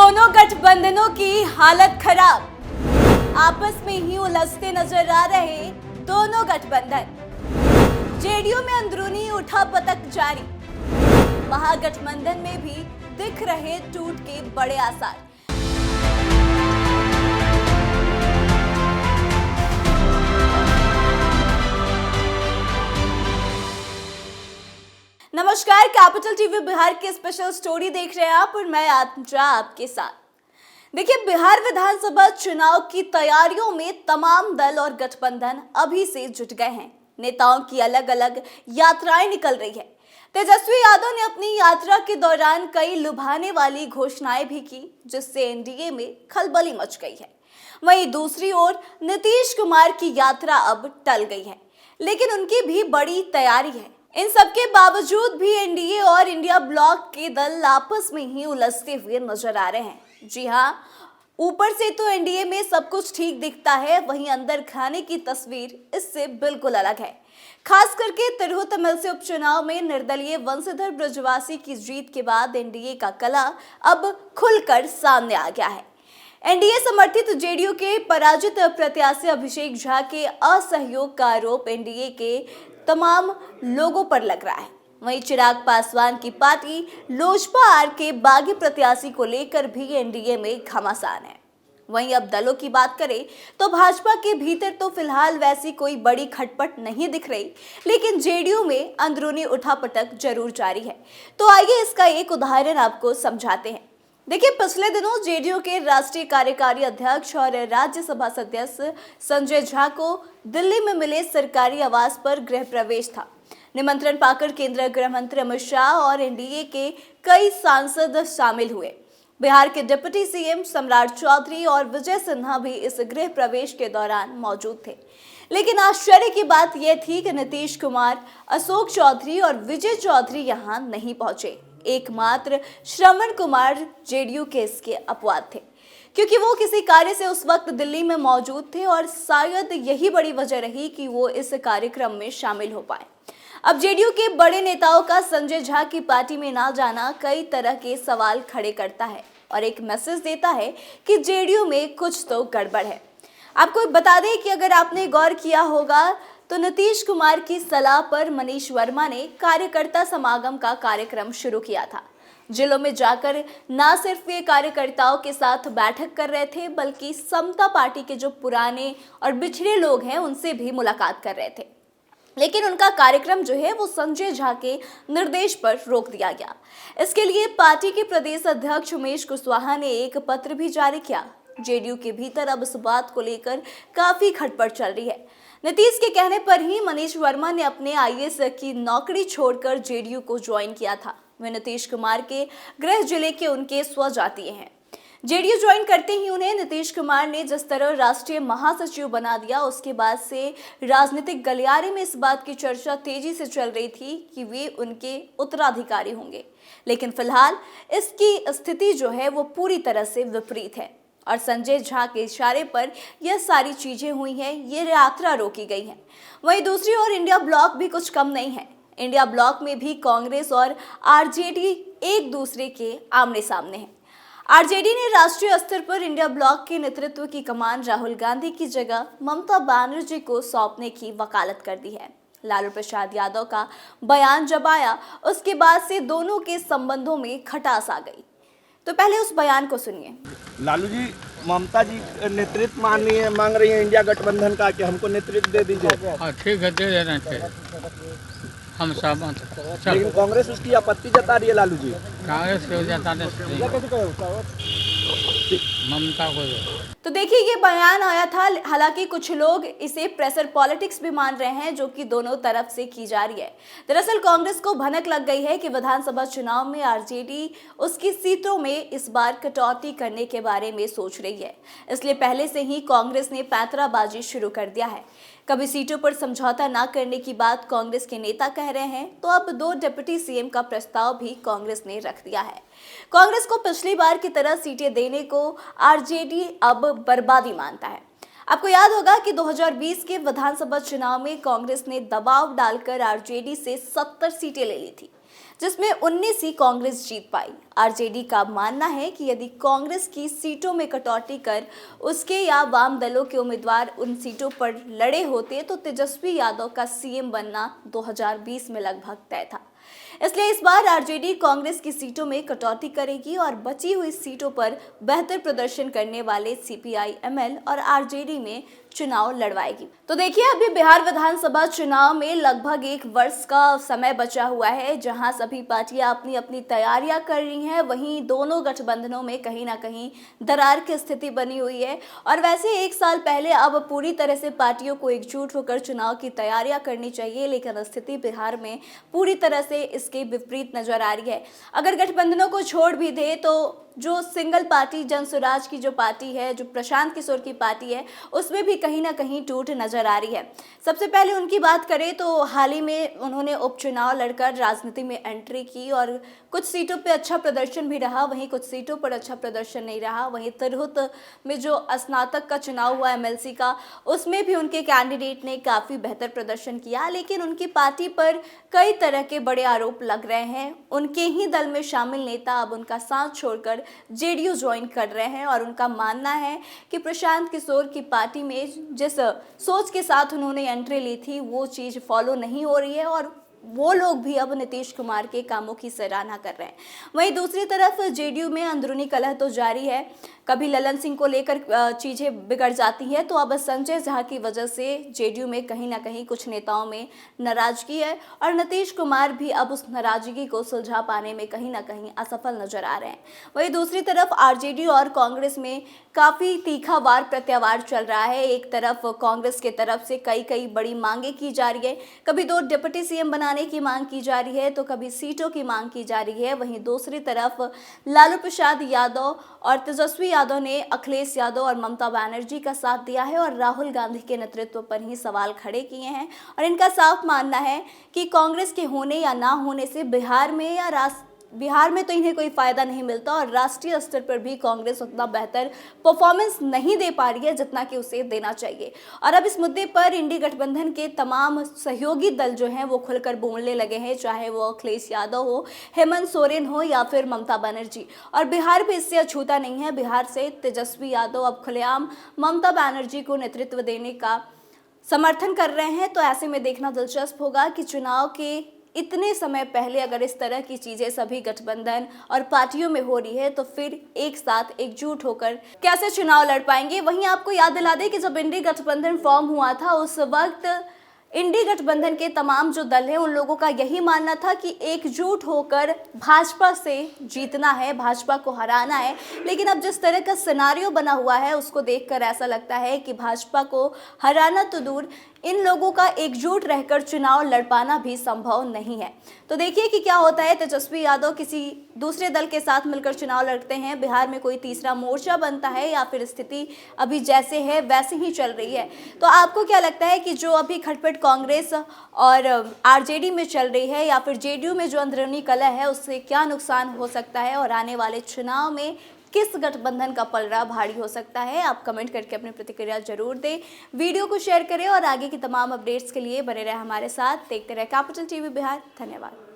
दोनों गठबंधनों की हालत खराब। आपस में ही उलझते नजर आ रहे दोनों गठबंधन। जेडीयू में अंदरूनी उठापटक जारी। महागठबंधन में भी दिख रहे टूट के बड़े आसार। नमस्कार, कैपिटल टीवी बिहार की स्पेशल स्टोरी देख रहे हैं आप और मैं आत्मजा आपके साथ। देखिए, बिहार विधानसभा चुनाव की तैयारियों में तमाम दल और गठबंधन अभी से जुट गए हैं। नेताओं की अलग अलग यात्राएं निकल रही है। तेजस्वी यादव ने अपनी यात्रा के दौरान कई लुभाने वाली घोषणाएं भी की, जिससे एनडीए में खलबली मच गई है। वहीं दूसरी ओर नीतीश कुमार की यात्रा अब टल गई है, लेकिन उनकी भी बड़ी तैयारी है। इन सबके बावजूद भी एनडीए और इंडिया ब्लॉक के दल आपस में ही उलझते हुए नजर आ रहे हैं। जी हाँ, ऊपर से तो एनडीए में सब कुछ ठीक दिखता है, वहीं अंदर खाने की तस्वीर इससे बिल्कुल अलग है। खास करके तिरहुत से उपचुनाव में निर्दलीय वंशीधर ब्रजवासी की जीत के बाद एनडीए का कला अब खुलकर सामने आ गया है। एनडीए समर्थित जेडीयू के पराजित प्रत्याशी अभिषेक झा के असहयोग का आरोप एनडीए के तमाम लोगों पर लग रहा है। वहीं चिराग पासवान की पार्टी लोजपा आर के बागी प्रत्याशी को लेकर भी एनडीए में घमासान है। वहीं अब दलों की बात करें तो भाजपा के भीतर तो फिलहाल वैसी कोई बड़ी खटपट नहीं दिख रही, लेकिन जेडीयू में अंदरूनी उठापटक जरूर जारी है। तो आइए इसका एक उदाहरण आपको समझाते हैं। देखिए, पिछले दिनों जेडीयू के राष्ट्रीय कार्यकारी अध्यक्ष और राज्यसभा सदस्य संजय झा को दिल्ली में मिले सरकारी आवास पर गृह प्रवेश था। निमंत्रण पाकर केंद्रीय गृह मंत्री अमित शाह और एनडीए के कई सांसद शामिल हुए। बिहार के डिप्टी सीएम सम्राट चौधरी और विजय सिन्हा भी इस गृह प्रवेश के दौरान मौजूद थे। लेकिन आश्चर्य की बात यह थी कि नीतीश कुमार, अशोक चौधरी और विजय चौधरी यहां नहीं पहुंचे। एकमात्र श्रवण कुमार जेडीयू के इसके अपवाद थे, क्योंकि वो किसी कार्य से उस वक्त दिल्ली में मौजूद थे और शायद यही बड़ी वजह रही कि वो इस कार्यक्रम में शामिल हो पाए। अब जेडीयू के बड़े नेताओं का संजय झा की पार्टी में ना जाना कई तरह के सवाल खड़े करता है और एक मैसेज देता है कि जेडीयू में कुछ तो गड़बड़ है। आपको बता दें कि अगर आपने गौर किया होगा तो नीतीश कुमार की सलाह पर मनीष वर्मा ने कार्यकर्ता समागम का कार्यक्रम शुरू किया था। जिलों में जाकर न सिर्फ वे कार्यकर्ताओं के साथ बैठक कर रहे थे, बल्कि समता पार्टी के जो पुराने और बिछड़े लोग हैं उनसे भी मुलाकात कर रहे थे। लेकिन उनका कार्यक्रम जो है वो संजय झा के निर्देश पर रोक दिया गया। इसके लिए पार्टी के प्रदेश अध्यक्ष उमेश कुशवाहा ने एक पत्र भी जारी किया। जेडीयू के भीतर अब इस बात को लेकर काफी खटपट चल रही है। नीतीश के कहने पर ही मनीष वर्मा ने अपने आईएएस की नौकरी छोड़कर जेडीयू को ज्वाइन किया था। वे नीतीश कुमार के गृह जिले के उनके स्वजातीय हैं। जेडीयू ज्वाइन करते ही उन्हें नीतीश कुमार ने जिस तरह राष्ट्रीय महासचिव बना दिया, उसके बाद से राजनीतिक गलियारे में इस बात की चर्चा तेजी से चल रही थी कि वे उनके उत्तराधिकारी होंगे। लेकिन फिलहाल इसकी स्थिति जो है वो पूरी तरह से विपरीत है और संजय झा के इशारे पर यह सारी चीजें हुई हैं, ये यात्रा रोकी गई है। वहीं दूसरी ओर इंडिया ब्लॉक भी कुछ कम नहीं है। इंडिया ब्लॉक में भी कांग्रेस और आरजेडी एक दूसरे के आमने सामने हैं। आरजेडी ने राष्ट्रीय स्तर पर इंडिया ब्लॉक के नेतृत्व की कमान राहुल गांधी की जगह ममता बनर्जी को सौंपने की वकालत कर दी है। लालू प्रसाद यादव का बयान जब आया, उसके बाद से दोनों के संबंधों में खटास आ गई। तो पहले उस बयान को सुनिए। लालू जी, ममता जी नेतृत्व मांग रही है इंडिया गठबंधन का कि हमको नेतृत्व दे दीजिए। हाँ, ठीक है, दे देना चाहिए, हम सहमत हैं। लेकिन कांग्रेस उसकी आपत्ति जता रही है। लालू जी कांग्रेस को जताने ममता को तो देखिए, ये बयान आया था। हालांकि कुछ लोग इसे प्रेशर पॉलिटिक्स भी मान रहे हैं, जो कि दोनों तरफ से की जा रही है। दरअसल कांग्रेस को भनक लग गई है कि विधानसभा चुनाव में आरजेडी उसकी सीटों में इस बार कटौती करने के बारे में सोच रही है। इसलिए पहले से ही कांग्रेस ने पैंतराबाजी शुरू कर दिया है। कभी सीटों पर समझौता न करने की बात कांग्रेस के नेता कह रहे हैं, तो अब 2 डिप्टी सीएम का प्रस्ताव भी कांग्रेस ने रख दिया है। कांग्रेस को पिछली बार की तरह सीटें देने को आरजेडी अब बर्बादी मानता है। आपको याद होगा कि 2020 के विधानसभा चुनाव में कांग्रेस ने दबाव डालकर आरजेडी से 70 सीटें ले ली थी, जिसमें 19 ही कांग्रेस जीत पाई। आरजेडी का मानना है कि यदि कांग्रेस की सीटों में कटौती कर उसके या वाम दलों के उम्मीदवार उन सीटों पर लड़े होते तो तेजस्वी यादव का सीएम बनना 2020 में लगभग तय था। इसलिए इस बार आरजेडी कांग्रेस की सीटों में कटौती करेगी और बची हुई सीटों पर बेहतर प्रदर्शन करने वाले सीपीआई, एमएल और आरजेडी में चुनाव लड़वाएगी। तो देखिए, अभी बिहार विधानसभा चुनाव में लगभग 1 वर्ष का समय बचा हुआ है, जहां सभी पार्टियां अपनी अपनी तैयारियां कर रही हैं। वहीं दोनों गठबंधनों में कहीं ना कहीं दरार की स्थिति बनी हुई है और वैसे 1 साल पहले अब पूरी तरह से पार्टियों को एकजुट होकर चुनाव की तैयारियां करनी चाहिए, लेकिन स्थिति बिहार में पूरी तरह से इसके विपरीत नजर आ रही है। अगर गठबंधनों को छोड़ भी दे तो जो सिंगल पार्टी जन स्वराज की जो पार्टी है, जो प्रशांत किशोर की पार्टी है, उसमें भी कहीं ना कहीं टूट नजर आ रही है। सबसे पहले उनकी बात करें तो हाल ही में उन्होंने उपचुनाव लड़कर राजनीति में एंट्री की और कुछ सीटों पे अच्छा प्रदर्शन भी रहा, वहीं कुछ सीटों पर अच्छा प्रदर्शन नहीं रहा। वहीं तिरहुत में जो स्नातक का चुनाव हुआ एमएलसी का, उसमें भी उनके कैंडिडेट ने काफ़ी बेहतर प्रदर्शन किया, लेकिन उनकी पार्टी पर कई तरह के बड़े आरोप लग रहे हैं। उनके ही दल में शामिल नेता अब उनका साथ छोड़कर जेडीयू ज्वाइन कर रहे हैं और उनका मानना है कि प्रशांत किशोर की पार्टी में जिस सोच के साथ उन्होंने एंट्री ली थी वो चीज़ फॉलो नहीं हो रही है और वो लोग भी अब नीतीश कुमार के कामों की सराहना कर रहे हैं। वहीं दूसरी तरफ जेडीयू में अंदरूनी कलह तो जारी है। कभी ललन सिंह को लेकर चीज़ें बिगड़ जाती हैं तो अब संजय झा की वजह से जेडीयू में कहीं ना कहीं कुछ नेताओं में नाराजगी है और नीतीश कुमार भी अब उस नाराजगी को सुलझा पाने में कहीं ना कहीं असफल नजर आ रहे हैं। वहीं दूसरी तरफ आरजेडी और कांग्रेस में काफ़ी तीखा वार प्रत्यावार चल रहा है। एक तरफ कांग्रेस के तरफ से कई बड़ी मांगे की जा रही है, कभी 2 डिप्टी सीएम बनाने की मांग की जा रही है तो कभी सीटों की मांग की जा रही है। वहीं दूसरी तरफ लालू प्रसाद यादव और तेजस्वी यादव ने अखिलेश यादव और ममता बनर्जी का साथ दिया है और राहुल गांधी के नेतृत्व पर ही सवाल खड़े किए हैं और इनका साफ मानना है कि कांग्रेस के होने या ना होने से बिहार में तो इन्हें कोई फायदा नहीं मिलता और राष्ट्रीय स्तर पर भी कांग्रेस उतना बेहतर परफॉर्मेंस नहीं दे पा रही है जितना कि उसे देना चाहिए। और अब इस मुद्दे पर इंडी गठबंधन के तमाम सहयोगी दल जो हैं वो खुलकर बोलने लगे हैं, चाहे वो अखिलेश यादव हो, हेमंत सोरेन हो या फिर ममता बनर्जी। और बिहार भी इससे अछूता नहीं है। बिहार से तेजस्वी यादव अब खुलेआम ममता बनर्जी को नेतृत्व देने का समर्थन कर रहे हैं। तो ऐसे में देखना दिलचस्प होगा कि चुनाव के इतने समय पहले अगर इस तरह की चीज़ें सभी गठबंधन और पार्टियों में हो रही है तो फिर एक साथ एकजुट होकर कैसे चुनाव लड़ पाएंगे। वहीं आपको याद दिला दें कि जब इंडी गठबंधन फॉर्म हुआ था उस वक्त इंडी गठबंधन के तमाम जो दल हैं उन लोगों का यही मानना था कि एकजुट होकर भाजपा से जीतना है, भाजपा को हराना है। लेकिन अब जिस तरह का सिनारियो बना हुआ है उसको देखकर ऐसा लगता है कि भाजपा को हराना तो दूर, इन लोगों का एकजुट रहकर चुनाव लड़ पाना भी संभव नहीं है। तो देखिए कि क्या होता है। तेजस्वी यादव किसी दूसरे दल के साथ मिलकर चुनाव लड़ते हैं, बिहार में कोई तीसरा मोर्चा बनता है या फिर स्थिति अभी जैसे है वैसे ही चल रही है। तो आपको क्या लगता है कि जो अभी खटपट कांग्रेस और आरजेडी में चल रही है या फिर जेडीयू में जो अंदरूनी कलह है उससे क्या नुकसान हो सकता है और आने वाले चुनाव में किस गठबंधन का पलड़ा भारी हो सकता है? आप कमेंट करके अपनी प्रतिक्रिया जरूर दें, वीडियो को शेयर करें और आगे की तमाम अपडेट्स के लिए बने रहे हमारे साथ। देखते रहे कैपिटल टीवी बिहार। धन्यवाद।